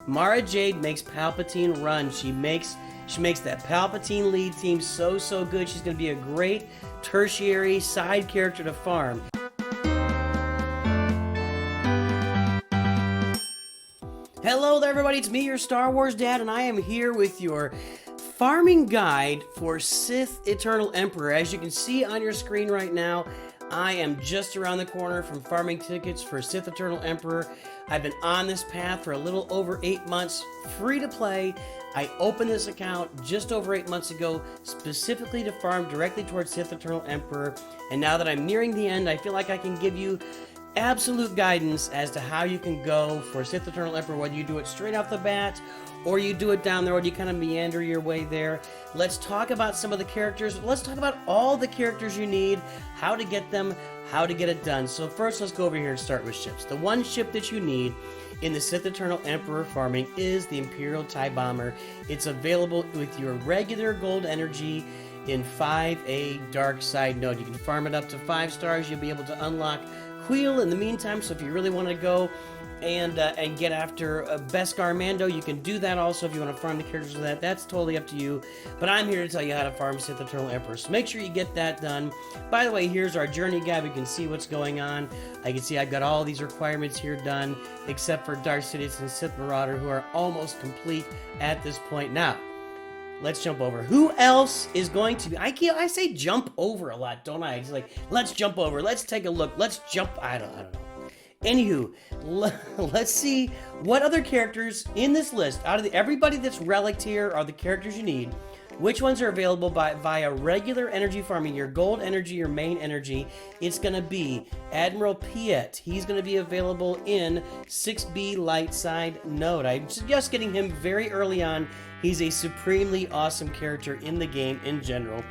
Mara Jade makes Palpatine run. She makes that Palpatine lead team so good. She's going to be a great tertiary side character to farm. Hello there, everybody. It's me, your Star Wars dad, and I am here with your farming guide for Sith Eternal Emperor. As you can see on your screen right now, I am just around the corner from farming tickets for Sith Eternal Emperor. I've been on this path for a little over 8 months, free to play. I opened this account just over 8 months ago, specifically to farm directly towards Sith Eternal Emperor. And now that I'm nearing the end, I feel like I can give you absolute guidance as to how you can go for Sith Eternal Emperor, whether you do it straight off the bat or you do it down the road, you kind of meander your way there. Let's talk about some of the characters. Let's talk about all the characters you need, how to get them, how to get it done. So first, let's go over here and start with ships. The one ship that you need in the Sith Eternal Emperor farming is the Imperial TIE Bomber. It's available with your regular gold energy in 5A dark side node. You can farm it up to 5 stars. You'll be able to unlock Wheel in the meantime, so if you really want to go and get after Beskar Mando, you can do that also if you want to farm the characters with that. That's totally up to you, but I'm here to tell you how to farm Sith Eternal Emperor, so make sure you get that done. By the way, here's our journey guide. We can see what's going on. I can see I've got all these requirements here done, except for Darth Sidious and Sith Marauder, who are almost complete at this point. Now, let's jump over. Who else is going to be... I say jump over a lot, don't I? It's like, let's jump over. Let's take a look. Let's jump... I don't know. Anywho, let's see what other characters in this list, out of everybody that's relicked here, are the characters you need. Which ones are available via regular energy farming, your gold energy, your main energy. It's going to be Admiral Piet. He's going to be available in 6B light side node. I'm just getting him very early on. He's a supremely awesome character in the game in general.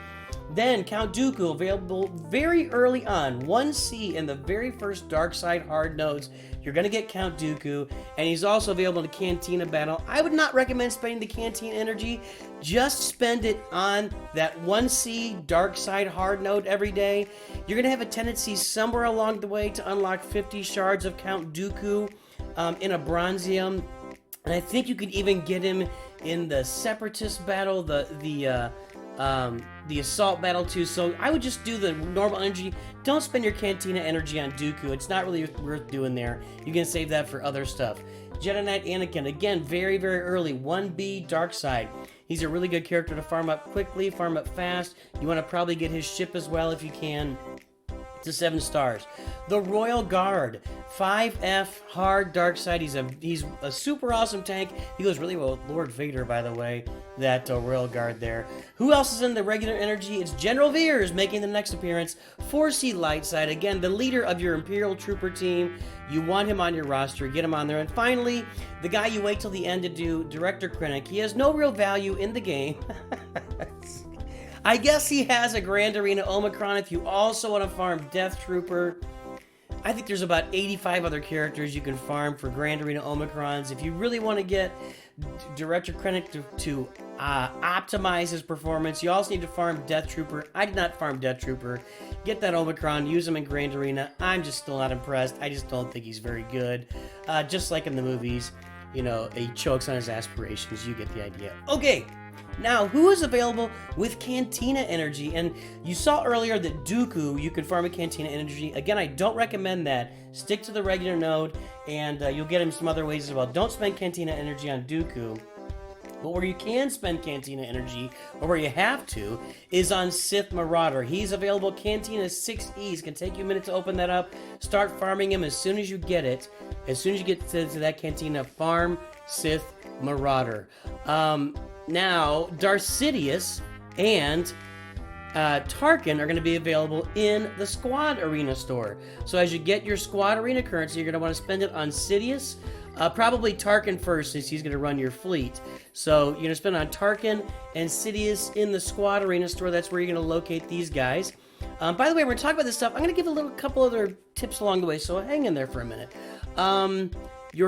Then Count Dooku, available very early on, 1C in the very first dark side hard nodes. You're going to get Count Dooku, and he's also available in the Cantina battle. I would not recommend spending the Cantina energy. Just spend it on that 1C dark side hard node every day. You're going to have a tendency somewhere along the way to unlock 50 shards of Count Dooku in a Bronzium. And I think you could even get him in the Separatist battle, the assault battle too. So I would just do the normal energy. Don't spend your Cantina energy on Dooku. It's not really worth doing there. You can save that for other stuff. Jedi Knight Anakin, again, very early, 1B dark side. He's a really good character to farm up quickly, farm up fast. You want to probably get his ship as well if you can, to 7 stars. The Royal Guard, 5F hard dark side. He's a super awesome tank. He goes really well with Lord Vader, by the way, that Royal Guard there. Who else is in the regular energy? It's General Veers making the next appearance. 4C light side, again, the leader of your Imperial Trooper team. You want him on your roster, get him on there. And finally, the guy you wait till the end to do, Director Krennic. He has no real value in the game. I guess he has a Grand Arena Omicron if you also want to farm Death Trooper. I think there's about 85 other characters you can farm for Grand Arena Omicrons. If you really want to get Director Krennic to optimize his performance, you also need to farm Death Trooper. I did not farm Death Trooper. Get that Omicron, use him in Grand Arena. I'm just still not impressed. I just don't think he's very good. Just like in the movies, you know, he chokes on his aspirations. You get the idea. Okay. Now, who is available with Cantina Energy? And you saw earlier that Dooku, you can farm a Cantina Energy. Again, I don't recommend that. Stick to the regular node, and you'll get him some other ways as well. Don't spend Cantina Energy on Dooku. But where you can spend Cantina Energy, or where you have to, is on Sith Marauder. He's available Cantina 6Es. Can take you a minute to open that up. Start farming him as soon as you get it. As soon as you get to that Cantina, farm Sith Marauder. Now, Darth Sidious and Tarkin are going to be available in the Squad Arena store. So as you get your Squad Arena currency, you're going to want to spend it on Sidious. Probably Tarkin first, since he's going to run your fleet. So you're going to spend on Tarkin and Sidious in the Squad Arena store. That's where you're going to locate these guys. By the way, we're going to talk about this stuff. I'm going to give a couple other tips along the way, so hang in there for a minute. We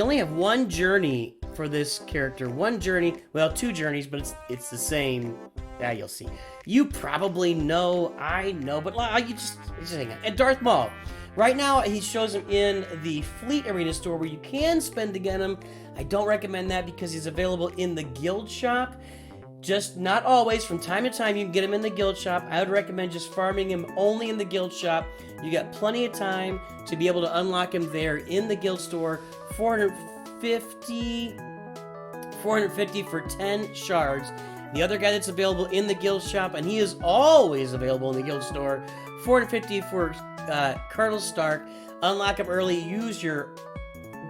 only have one journey for this character. One journey, well, 2 journeys, but it's the same. Yeah, you'll see. You probably know, I know, but you just hang on. And Darth Maul. Right now, he shows them in the Fleet Arena store where you can spend to get him. I don't recommend that because he's available in the guild shop. Just not always. From time to time, you can get him in the guild shop. I would recommend just farming him only in the guild shop. You got plenty of time to be able to unlock him there in the guild store. 450 for 10 shards. The other guy that's available in the guild shop, and he is always available in the guild store, 450 for Colonel Stark. Unlock him early. Use your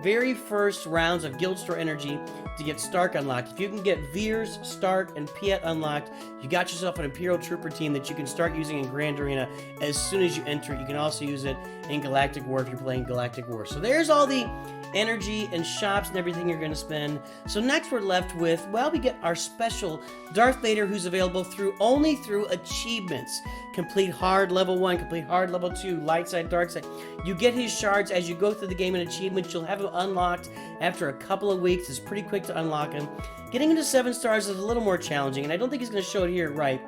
very first rounds of guild store energy to get Stark unlocked. If you can get Veers, Stark, and Piet unlocked, you got yourself an Imperial Trooper team that you can start using in Grand Arena as soon as you enter it. You can also use it in Galactic War if you're playing Galactic War. So there's all the energy and shops and everything you're going to spend. So next we're left with, well, we get our special Darth Vader, who's available only through achievements. Complete hard level 1, complete hard level 2, light side, dark side. You get his shards as you go through the game in achievements. You'll have him unlocked after a couple of weeks. It's pretty quick to unlock him. Getting into 7 stars is a little more challenging, and I don't think he's going to show it here right.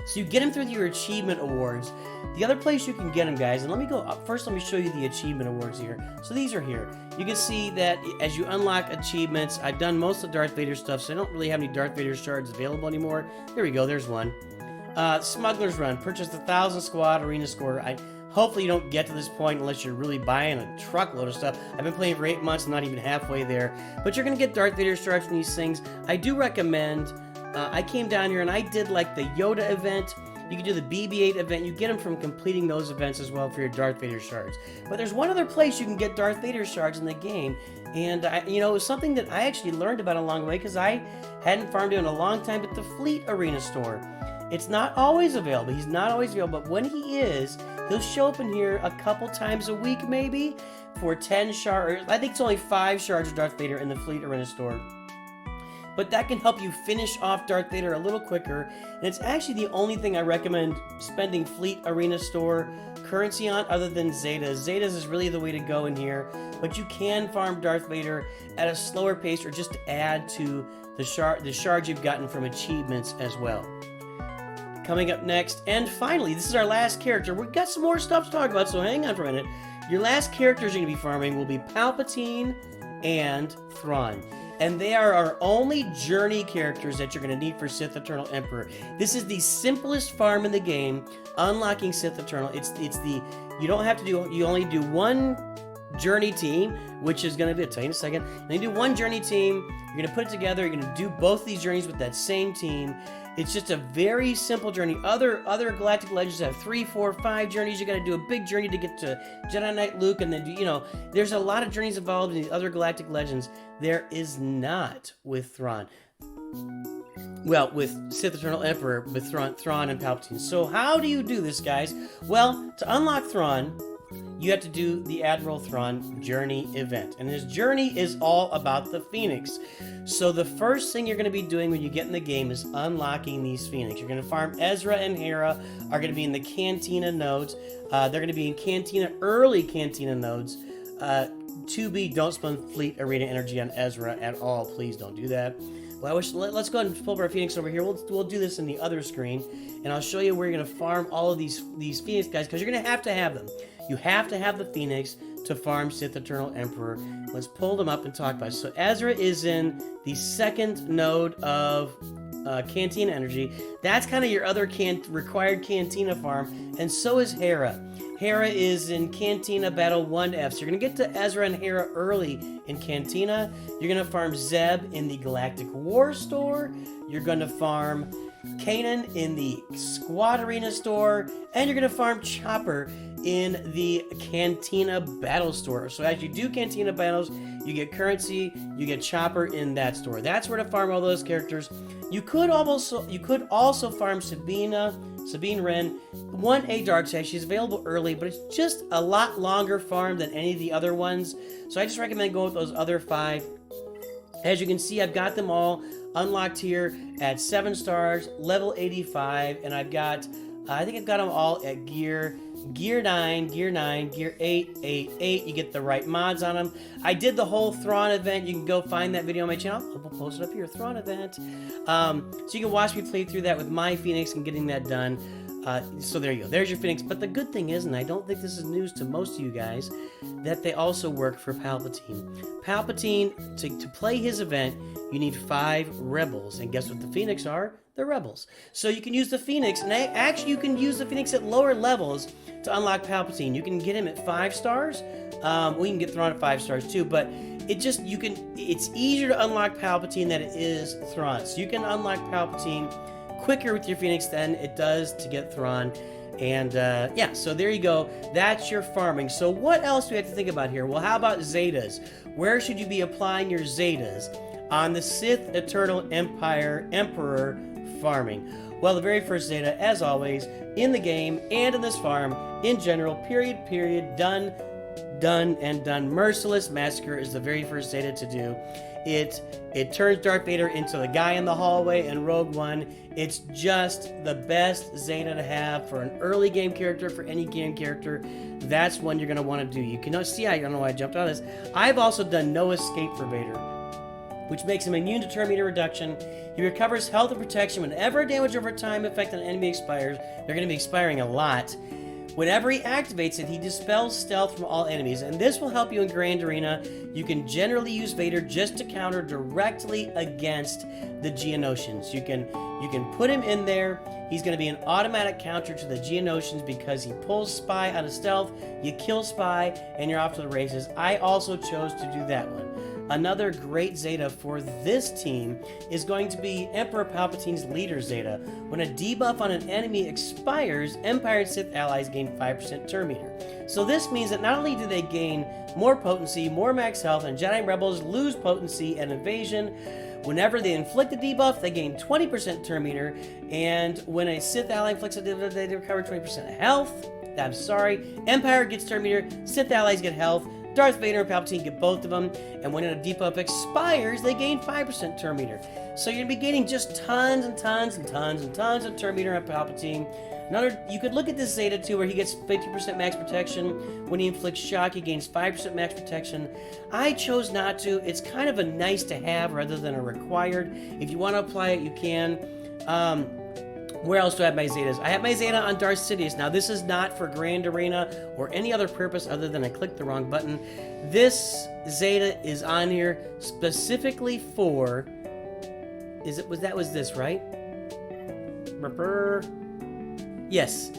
So you get him through your achievement awards. The other place you can get him, guys, and let me go up. First, let me show you the achievement awards here. So these are here. You can see that as you unlock achievements, I've done most of Darth Vader stuff, so I don't really have any Darth Vader shards available anymore. There we go, there's one. Smuggler's Run, purchased 1,000 squad arena score. Hopefully you don't get to this point unless you're really buying a truckload of stuff. I've been playing for 8 months, not even halfway there. But you're going to get Darth Vader shards from these things. I do recommend, I came down here and I did like the Yoda event. You can do the BB-8 event. You get them from completing those events as well for your Darth Vader shards. But there's one other place you can get Darth Vader shards in the game. And, it was something that I actually learned about along the way because I hadn't farmed it in a long time at the Fleet Arena store. It's not always available. He's not always available. But when he is, he'll show up in here a couple times a week maybe for 10 shards. I think it's only 5 shards of Darth Vader in the Fleet Arena store. But that can help you finish off Darth Vader a little quicker. And it's actually the only thing I recommend spending Fleet Arena store currency on other than Zeta. Zeta's is really the way to go in here. But you can farm Darth Vader at a slower pace or just to add to the shards you've gotten from achievements as well. Coming up next, and finally, this is our last character. We've got some more stuff to talk about, so hang on for a minute. Your last characters you're going to be farming will be Palpatine and Thrawn. And they are our only journey characters that you're going to need for Sith Eternal Emperor. This is the simplest farm in the game, unlocking Sith Eternal. You don't have to do, you only do one journey team, which is going to be, I'll tell you in a second. You do one journey team, you're going to put it together, you're going to do both these journeys with that same team. It's just a very simple journey. Other Galactic Legends have 3, 4, 5 journeys. You got to do a big journey to get to Jedi Knight Luke, and then there's a lot of journeys involved in the other Galactic Legends. There is not with Thrawn. Well, with Sith Eternal Emperor, with Thrawn and Palpatine. So how do you do this, guys? Well, to unlock Thrawn, you have to do the Admiral Thrawn journey event. And his journey is all about the Phoenix. So the first thing you're going to be doing when you get in the game is unlocking these Phoenix. You're going to farm Ezra and Hera are going to be in the Cantina nodes. They're going to be in early Cantina nodes. Don't spend Fleet Arena energy on Ezra at all. Please don't do that. Well, let's go ahead and pull up our Phoenix over here. We'll do this in the other screen. And I'll show you where you're going to farm all of these Phoenix guys, because you're going to have them. You have to have the Phoenix to farm Sith Eternal Emperor. Let's pull them up and talk about it. So Ezra is in the second node of Cantina Energy. That's kind of your other required Cantina farm. And so is Hera. Hera is in Cantina Battle 1F. So you're going to get to Ezra and Hera early in Cantina. You're going to farm Zeb in the Galactic War store. You're going to farm Kanan in the Squad Arena store. And you're going to farm Chopper in the Cantina Battle store. So as you do Cantina battles, you get currency, you get Chopper in that store. That's where to farm all those characters. You could also farm Sabine Wren, 1A Dark Side. She's available early, but it's just a lot longer farm than any of the other ones. So I just recommend going with those other 5. As you can see, I've got them all unlocked here at 7 stars, level 85, and I think I've got them all at gear 9, gear 8, 8. You get the right mods on them. I did the whole Thrawn event. You can go find that video on my channel. I'll post it up here, Thrawn event. So you can watch me play through that with my Phoenix and getting that done. So there you go. There's your Phoenix. But the good thing is, and I don't think this is news to most of you guys, that they also work for Palpatine. Palpatine, to play his event, you need 5 rebels. And guess what the Phoenix are? They're rebels. So you can use the Phoenix, and actually you can use the Phoenix at lower levels to unlock Palpatine. You can get him at 5 stars. We can get Thrawn at 5 stars too, but it's easier to unlock Palpatine than it is Thrawn. So you can unlock Palpatine quicker with your Phoenix than it does to get Thrawn. And yeah, so there you go. That's your farming. So what else do we have to think about here? Well, how about Zetas? Where should you be applying your Zetas on the Sith Eternal Emperor farming? Well, the very first Zeta, as always, in the game and in this farm, in general, period, done, and done. Merciless Massacre is the very first Zeta to do. It turns Darth Vader into the guy in the hallway in Rogue One. It's just the best Zeta to have for an early game character, for any game character. That's one you're going to want to do. You can see, I don't know why I jumped on this. I've also done No Escape for Vader, which makes him immune to turn meter reduction. He recovers health and protection whenever damage over time effect on an enemy expires. They're going to be expiring a lot. Whenever he activates it, he dispels stealth from all enemies, and this will help you in Grand Arena. You can generally use Vader just to counter directly against the Geonosians. You can put him in there. He's going to be an automatic counter to the Geonosians because he pulls Spy out of stealth. You kill Spy, and you're off to the races. I also chose to do that one. Another great Zeta for this team is going to be Emperor Palpatine's Leader Zeta. When a debuff on an enemy expires, Empire and Sith allies gain 5% turn meter. So this means that not only do they gain more potency, more max health, and Jedi Rebels lose potency and evasion, whenever they inflict a debuff, they gain 20% turn meter, and when a Sith ally inflicts a debuff, they recover 20% health. I'm sorry. Empire gets turn meter, Sith allies get health, Darth Vader and Palpatine get both of them, and when a debuff expires, they gain 5% turn meter. So you're going to be gaining just tons and tons and tons and tons of turn meter on Palpatine. You could look at this Zeta too, where he gets 50% max protection. When he inflicts shock, he gains 5% max protection. I chose not to. It's kind of a nice to have rather than a required. If you want to apply it, you can. Where else do I have my Zetas? I have my Zeta on Darth Sidious. Now, this is not for Grand Arena or any other purpose other than I clicked the wrong button. This Zeta is on here specifically for... was this, right? Yes.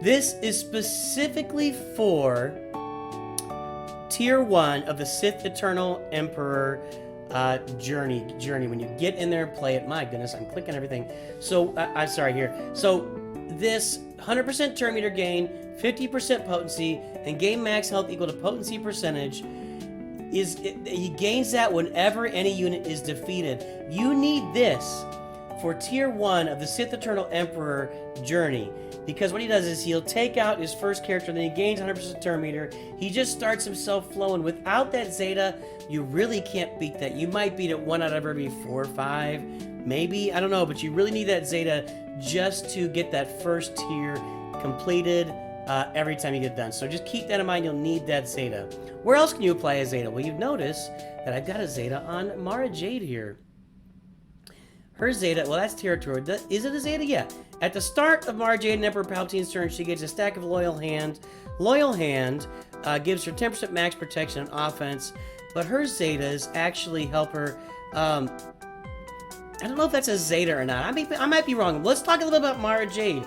This is specifically for Tier 1 of the Sith Eternal Emperor journey. When you get in there and play it, my goodness, I'm clicking everything. So I'm sorry here. So this 100% turn meter gain, 50% potency, and gain max health equal to potency percentage he gains that whenever any unit is defeated. You need this for Tier 1 of the Sith Eternal Emperor journey, because what he does is he'll take out his first character, then he gains 100% turn meter. He just starts himself flowing. Without that Zeta, you really can't beat that. You might beat it 1 out of every 4 or 5, maybe, I don't know, but you really need that Zeta just to get that first tier completed every time you get done. So just keep that in mind. You'll need that Zeta. Where else can you apply a Zeta? Well, you've noticed that I've got a Zeta on Mara Jade here. Her Zeta, well, that's territory. Is it a Zeta? Yeah. At the start of Mara Jade and Emperor Palpatine's turn, she gets a stack of Loyal Hand. Loyal Hand gives her 10% max protection on offense, but her Zetas actually help her. I don't know if that's a Zeta or not. I might be wrong. Let's talk a little bit about Mara Jade.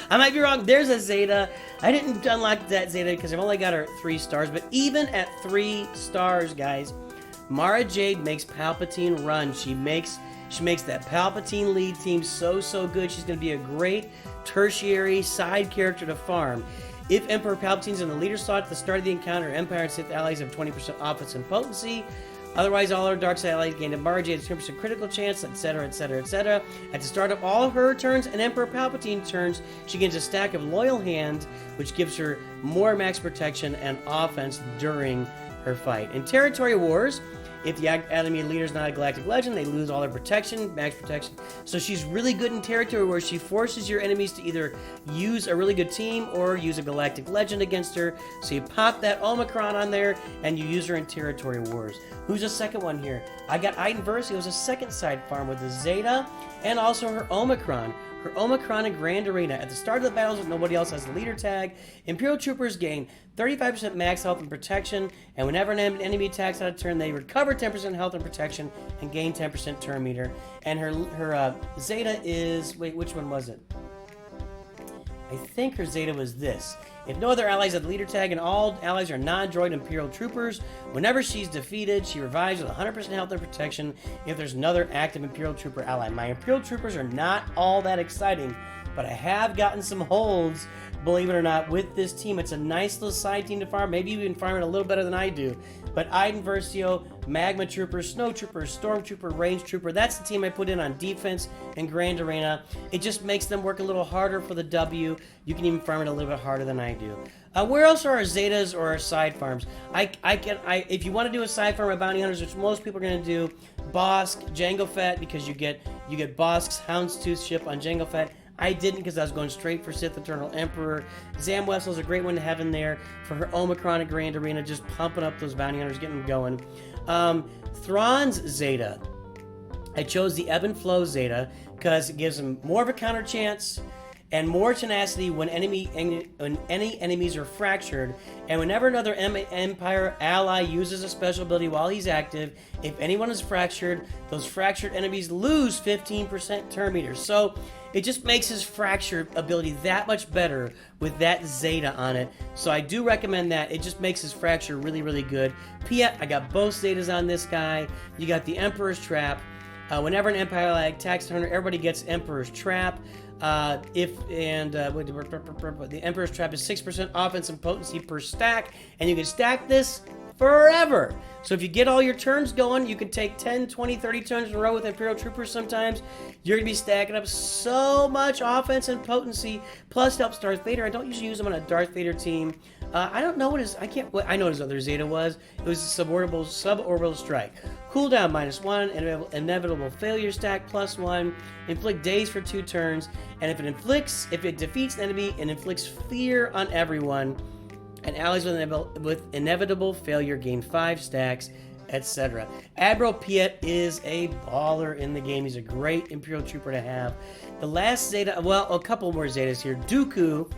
I might be wrong. There's a Zeta. I didn't unlock that Zeta because I've only got her at 3 stars, but even at 3 stars, guys, Mara Jade makes Palpatine run. She makes that Palpatine lead team so good. She's going to be a great tertiary side character to farm. If Emperor Palpatine's in the leader slot at the start of the encounter, Empire and Sith allies have 20% offense and potency. Otherwise, all our dark side allies gain a Mara Jade 10% critical chance, etc., etc., etc. At the start of all her turns and Emperor Palpatine turns, she gains a stack of Loyal Hand, which gives her more max protection and offense during her fight. In Territory Wars, if the enemy leader is not a galactic legend, they lose all their protection, max protection. So she's really good in Territory Wars. She forces your enemies to either use a really good team or use a galactic legend against her. So you pop that Omicron on there and you use her in Territory Wars. Who's the second one here? I got Iden Versio as a second side farm with a Zeta and also her Omicron. her Omicron and Grand Arena. At the start of the battles, when nobody else has the leader tag, Imperial Troopers gain 35% max health and protection, and whenever an enemy attacks out of turn, they recover 10% health and protection and gain 10% turn meter. And her Zeta is... Wait, which one was it? I think her Zeta was this. If no other allies have the leader tag and all allies are non-droid Imperial Troopers, whenever she's defeated, she revives with 100% health and protection if there's another active Imperial Trooper ally. My Imperial Troopers are not all that exciting, but I have gotten some holds, believe it or not, with this team. It's a nice little side team to farm. Maybe you can farm it a little better than I do. But Iden Versio, Magma Trooper, Snow Trooper, Storm Trooper, Range Trooper, that's the team I put in on defense and Grand Arena. It just makes them work a little harder for the W. You can even farm it a little bit harder than I do. Where else are our Zetas or our side farms? If you want to do a side farm of Bounty Hunters, which most people are going to do, Bosk, Jango Fett, because you get Bosk's Houndstooth ship on Jango Fett. I didn't because I was going straight for Sith Eternal Emperor. Zam Wessel's a great one to have in there for her Omicron and Grand Arena, just pumping up those bounty hunters, getting them going. Thrawn's Zeta. I chose the Ebb and Flow Zeta because it gives him more of a counter chance and more tenacity when any enemies are fractured, and whenever another Empire ally uses a special ability while he's active, if anyone is fractured, those fractured enemies lose 15% turn meters. So it just makes his fracture ability that much better with that Zeta on it. So I do recommend that. It just makes his fracture really, really good. Piet, I got both Zetas on this guy. You got the Emperor's Trap. Whenever an Empire ally attacks a hunter, everybody gets Emperor's Trap. The Emperor's Trap is 6% offense and potency per stack, and you can stack this forever. So if you get all your turns going, you can take 10, 20, 30 turns in a row with Imperial Troopers sometimes. You're going to be stacking up so much offense and potency, plus helps Darth Vader. I don't usually use him on a Darth Vader team. I don't know what his... I know what his other Zeta was. It was a suborbital strike. Cooldown -1, inevitable failure stack +1, inflict daze for 2 turns, and if it defeats an enemy, it inflicts fear on everyone, and allies with inevitable failure gain 5 stacks, etc. Admiral Piet is a baller in the game. He's a great Imperial Trooper to have. The last Zeta, well, a couple more Zetas here. Dooku,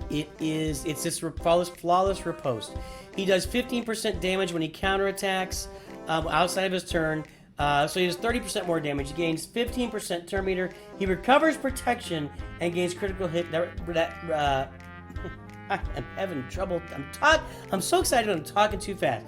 it's this flawless riposte. He does 15% damage when he counterattacks outside of his turn. So he does 30% more damage. He gains 15% turn meter. He recovers protection and gains critical hit. I'm having trouble. I'm so excited I'm talking too fast.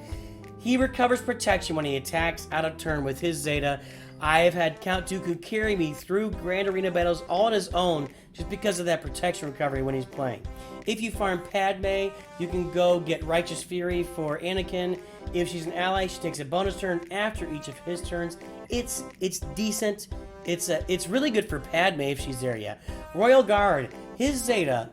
He recovers protection when he attacks out of turn with his Zeta. I have had Count Dooku carry me through Grand Arena battles all on his own just because of that protection recovery when he's playing. If you farm Padme, you can go get Righteous Fury for Anakin. If she's an ally, she takes a bonus turn after each of his turns. It's decent. It's really good for Padme if she's there, yeah. Royal Guard, his Zeta.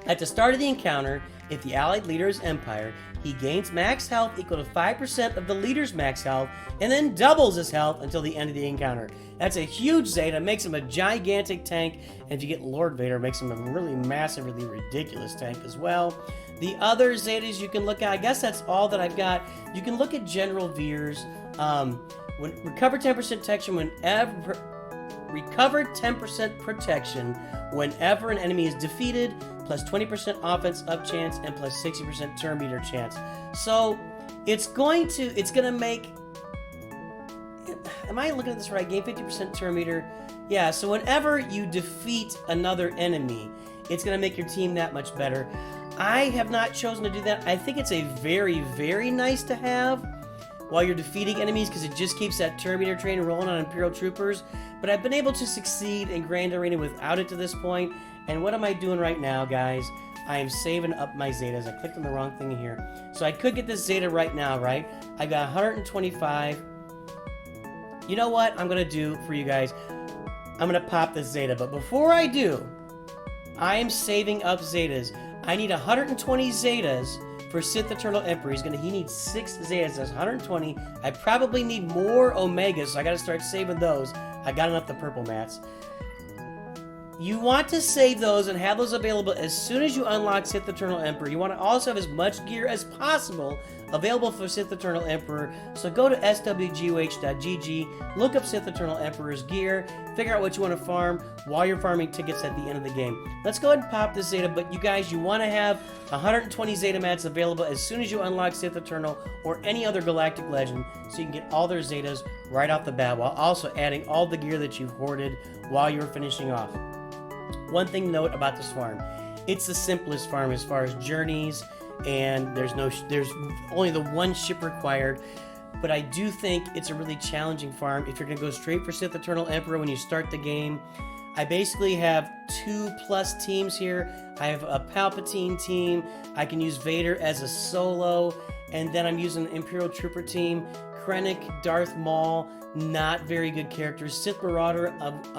At the start of the encounter, if the allied leader is Empire, he gains max health equal to 5% of the leader's max health, and then doubles his health until the end of the encounter. That's a huge Zeta, makes him a gigantic tank, and if you get Lord Vader, makes him a really massive, really ridiculous tank as well. The other Zetas you can look at, I guess that's all that I've got. You can look at General Veers. Recover 10% protection whenever... Recover 10% protection whenever an enemy is defeated, plus 20% offense up chance, and plus 60% turn meter chance. So it's gonna make... Am I looking at this right? Gain 50% turn meter. Yeah, so whenever you defeat another enemy, it's gonna make your team that much better. I have not chosen to do that. I think it's a very, very nice to have while you're defeating enemies, because it just keeps that turn meter train rolling on Imperial Troopers. But I've been able to succeed in Grand Arena without it to this point. And what am I doing right now, guys? I am saving up my Zetas. I clicked on the wrong thing here. So I could get this Zeta right now, right? I got 125. You know what I'm going to do for you guys? I'm going to pop this Zeta. But before I do, I am saving up Zetas. I need 120 Zetas for Sith Eternal Emperor. He needs 6 Zetas. That's 120. I probably need more Omegas, so I got to start saving those. I got enough the purple mats. You want to save those and have those available as soon as you unlock Sith Eternal Emperor. You want to also have as much gear as possible available for Sith Eternal Emperor. So go to SWGOH.gg, look up Sith Eternal Emperor's gear, figure out what you want to farm while you're farming tickets at the end of the game. Let's go ahead and pop this Zeta, but you guys, you want to have 120 Zeta mats available as soon as you unlock Sith Eternal or any other Galactic Legend, so you can get all their Zetas right off the bat, while also adding all the gear that you've hoarded while you were finishing off. One thing to note about this farm, it's the simplest farm as far as journeys, and there's only the one ship required. But I do think it's a really challenging farm if you're going to go straight for Sith Eternal Emperor when you start the game. I basically have 2+ teams here. I have a Palpatine team. I can use Vader as a solo, and then I'm using an Imperial Trooper team. Krennic, Darth Maul, not very good characters. Sith Marauder,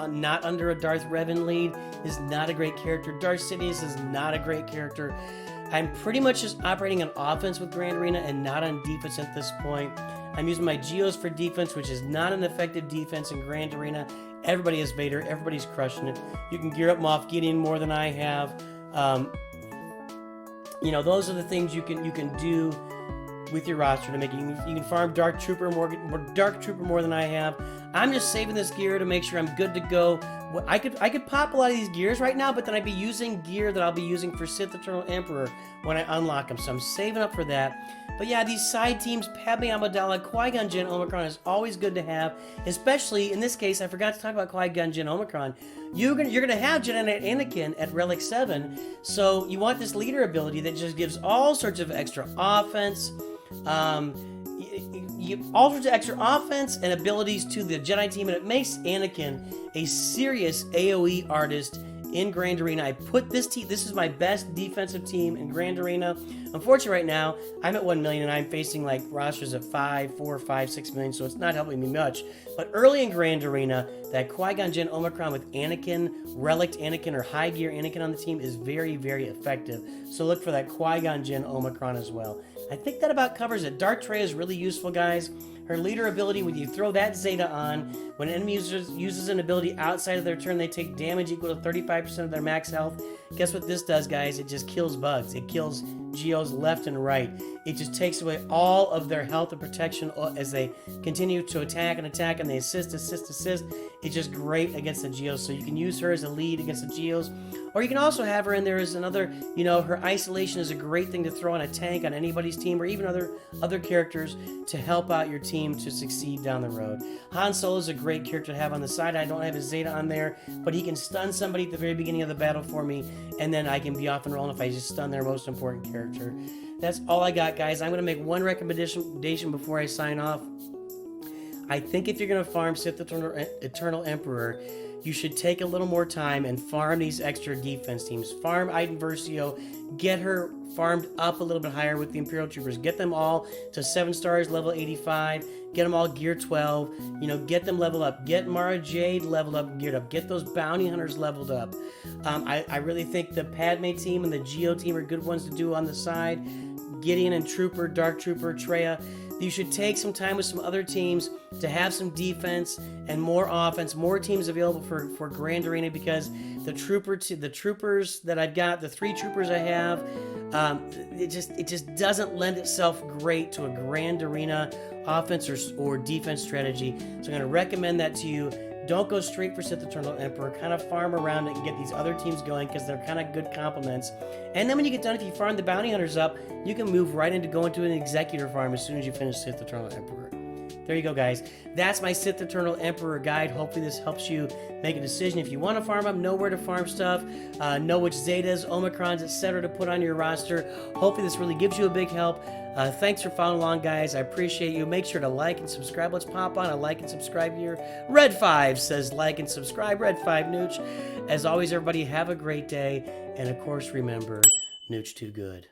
not under a Darth Revan lead, is not a great character. Darth Sidious is not a great character. I'm pretty much just operating on offense with Grand Arena and not on defense at this point. I'm using my Geos for defense, which is not an effective defense in Grand Arena. Everybody has Vader. Everybody's crushing it. You can gear up Moff Gideon more than I have. You know, those are the things you can do with your roster to make it. You can farm Dark Trooper more than I have. I'm just saving this gear to make sure I'm good to go. I could pop a lot of these gears right now, but then I'd be using gear that I'll be using for Sith Eternal Emperor when I unlock them. So I'm saving up for that. But yeah, these side teams, Padme Amidala, Qui-Gon Jinn, Omicron is always good to have. Especially in this case, I forgot to talk about Qui-Gon Jinn, Omicron. You're gonna have Jedi Anakin at Relic 7, so you want this leader ability that just gives all sorts of extra offense. All sorts of extra offense and abilities to the Jedi team, and it makes Anakin a serious AoE artist in Grand Arena. I put this team, this is my best defensive team in Grand Arena. Unfortunately, right now, I'm at 1 million and I'm facing like rosters of 4, 5, 6 million, so it's not helping me much. But early in Grand Arena, that Qui-Gon Jinn Omicron with Anakin, Relict Anakin, or High Gear Anakin on the team is very, very effective. So look for that Qui-Gon Jinn Omicron as well. I think that about covers it. Dark Trey is really useful, guys. Her leader ability, when you throw that Zeta on, when an enemy uses an ability outside of their turn, they take damage equal to 35% of their max health. Guess what this does, guys? It just kills bugs. It kills Geos left and right. It just takes away all of their health and protection as they continue to attack, and they assist. It's just great against the Geos. So you can use her as a lead against the Geos. Or you can also have her in there as another, you know, her isolation is a great thing to throw on a tank on anybody's team, or even other characters to help out your team to succeed down the road. Han Solo is a great character to have on the side. I don't have his Zeta on there, but he can stun somebody at the very beginning of the battle for me, and then I can be off and rolling if I just stun their most important character. That's all I got, guys. I'm going to make one recommendation before I sign off. I think if you're going to farm Sith Eternal Emperor, you should take a little more time and farm these extra defense teams. Farm Iden Versio, get her farmed up a little bit higher with the Imperial Troopers. Get them all to 7 stars, level 85. Get them all gear 12. You know, get them leveled up. Get Mara Jade leveled up, geared up. Get those bounty hunters leveled up. I really think the Padme team and the Geo team are good ones to do on the side. Gideon and Trooper, Dark Trooper, Treya. You should take some time with some other teams to have some defense and more offense, more teams available for Grand Arena, because the troopers that I've got, the 3 troopers I have, it just doesn't lend itself great to a Grand Arena offense or defense strategy. So I'm going to recommend that to you. Don't go straight for Sith Eternal Emperor. Kind of farm around it and get these other teams going, because they're kind of good complements. And then when you get done, if you farm the bounty hunters up, you can move right into going to an executor farm as soon as you finish Sith Eternal Emperor. There you go, guys. That's my Sith Eternal Emperor guide. Hopefully this helps you make a decision. If you want to farm them, know where to farm stuff, know which Zetas, Omicrons, etc. to put on your roster. Hopefully this really gives you a big help. Thanks for following along, guys. I appreciate you. Make sure to like and subscribe. Let's pop on a like and subscribe here. Red 5 says like and subscribe. Red 5 Nooch. As always, everybody, have a great day. And of course, remember, Nooch too good.